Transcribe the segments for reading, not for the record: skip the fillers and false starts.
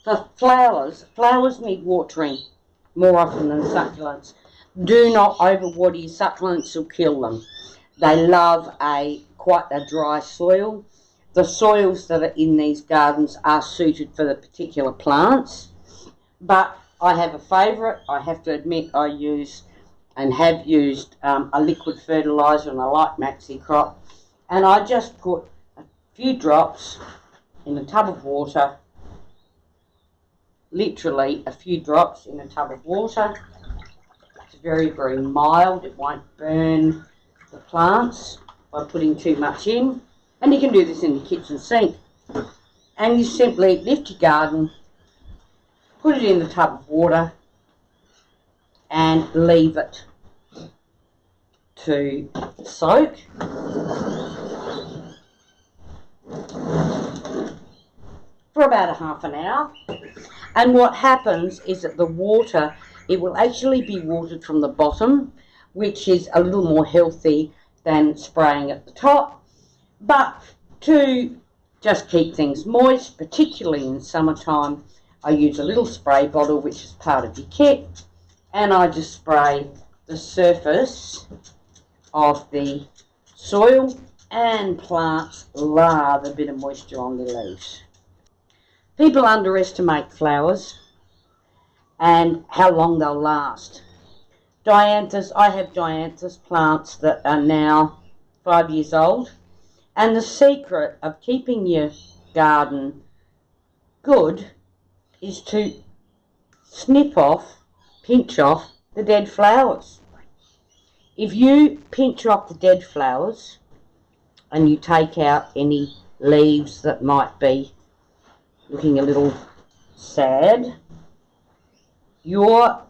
For flowers, flowers need watering more often than succulents. Do not overwater your succulents, will kill them. They love quite a dry soil. The soils that are in these gardens are suited for the particular plants. But I have a favourite. I have to admit I use and have used a liquid fertiliser, and I like Maxi Crop. And I just put a few drops in a tub of water, literally a few drops in a tub of water. It's very, very mild. It won't burn the plants by putting too much in. And you can do this in the kitchen sink. And you simply lift your garden, put it in the tub of water, and leave it to soak. For about a half an hour. And what happens is that the water, it will actually be watered from the bottom, which is a little more healthy than spraying at the top. But to just keep things moist, particularly in summertime, I use a little spray bottle, which is part of your kit, and I just spray the surface of the soil, and plants love a bit of moisture on their leaves. People underestimate flowers and how long they'll last. Dianthus, I have dianthus plants that are now 5 years old, and the secret of keeping your garden good is to snip off, pinch off the dead flowers. If you pinch off the dead flowers and you take out any leaves that might be looking a little sad, your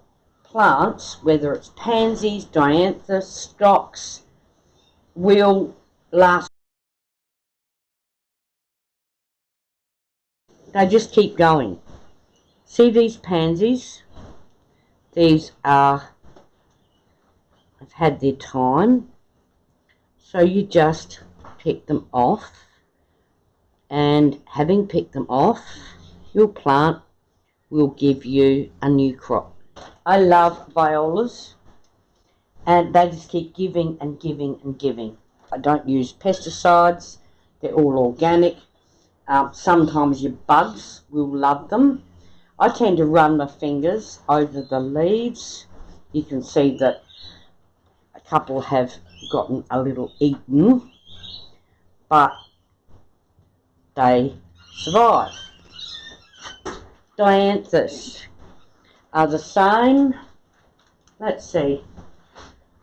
plants, whether it's pansies, dianthus, stocks, will last. They just keep going. See these pansies? These are, I've had their time. So you just pick them off, and having picked them off, your plant will give you a new crop. I love violas, and they just keep giving and giving and giving. I don't use pesticides. They're all organic. Sometimes your bugs will love them. I tend to run my fingers over the leaves. You can see that a couple have gotten a little eaten, but they survive. Dianthus are the same. Let's see.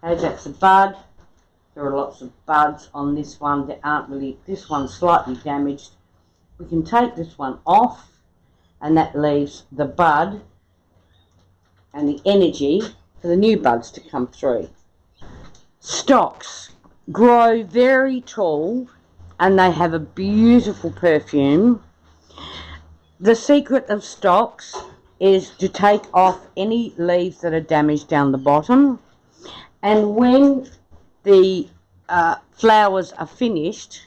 That's a bud. There are lots of buds on this one. There aren't really. This one's slightly damaged. We can take this one off, and that leaves the bud and the energy for the new buds to come through. Stocks grow very tall, and they have a beautiful perfume. The secret of stocks is to take off any leaves that are damaged down the bottom, and when the flowers are finished,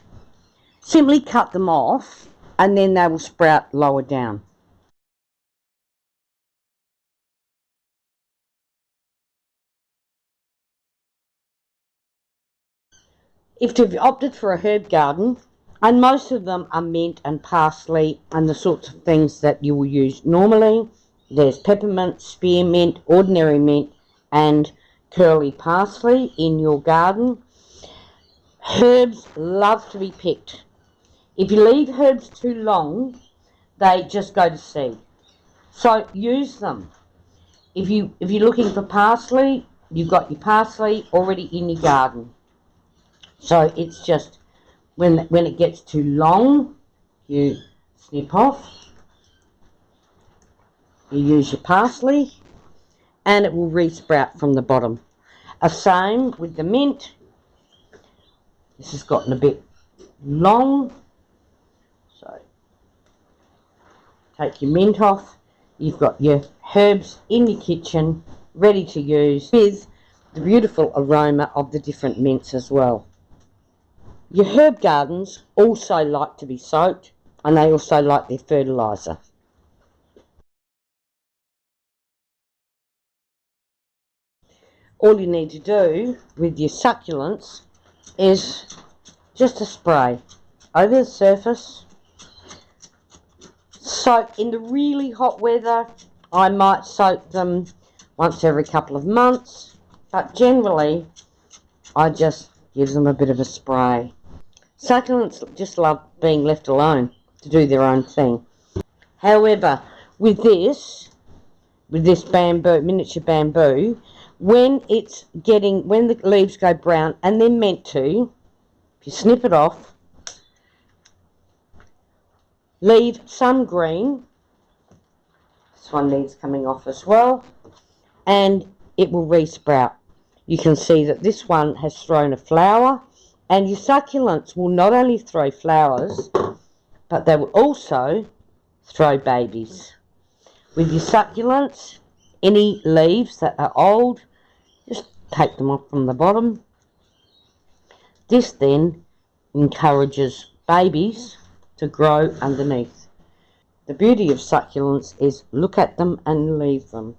simply cut them off, and then they will sprout lower down. If you've opted for a herb garden, and most of them are mint and parsley and the sorts of things that you will use normally, there's peppermint, spearmint, ordinary mint, and curly parsley in your garden. Herbs love to be picked. If you leave herbs too long, they just go to seed. So use them. If you're looking for parsley, you've got your parsley already in your garden. So it's just when it gets too long, you snip off. You use your parsley, and it will re-sprout from the bottom. Same with the mint. This has gotten a bit long, so take your mint off. You've got your herbs in your kitchen ready to use, with the beautiful aroma of the different mints as well. Your herb gardens also like to be soaked, and they also like their fertiliser. all you need to do with your succulents is just a spray over the surface. Soak in the really hot weather. I might soak them once every couple of months, but generally I just give them a bit of a spray. Succulents just love being left alone to do their own thing. However, with this bamboo, miniature bamboo, when the leaves go brown, and they're meant to, if you snip it off, leave some green. This one needs coming off as well, and it will re-sprout. You can see that this one has thrown a flower, and your succulents will not only throw flowers, but they will also throw babies. With your succulents, any leaves that are old, just take them off from the bottom. This then encourages babies to grow underneath. The beauty of succulents is look at them and leave them.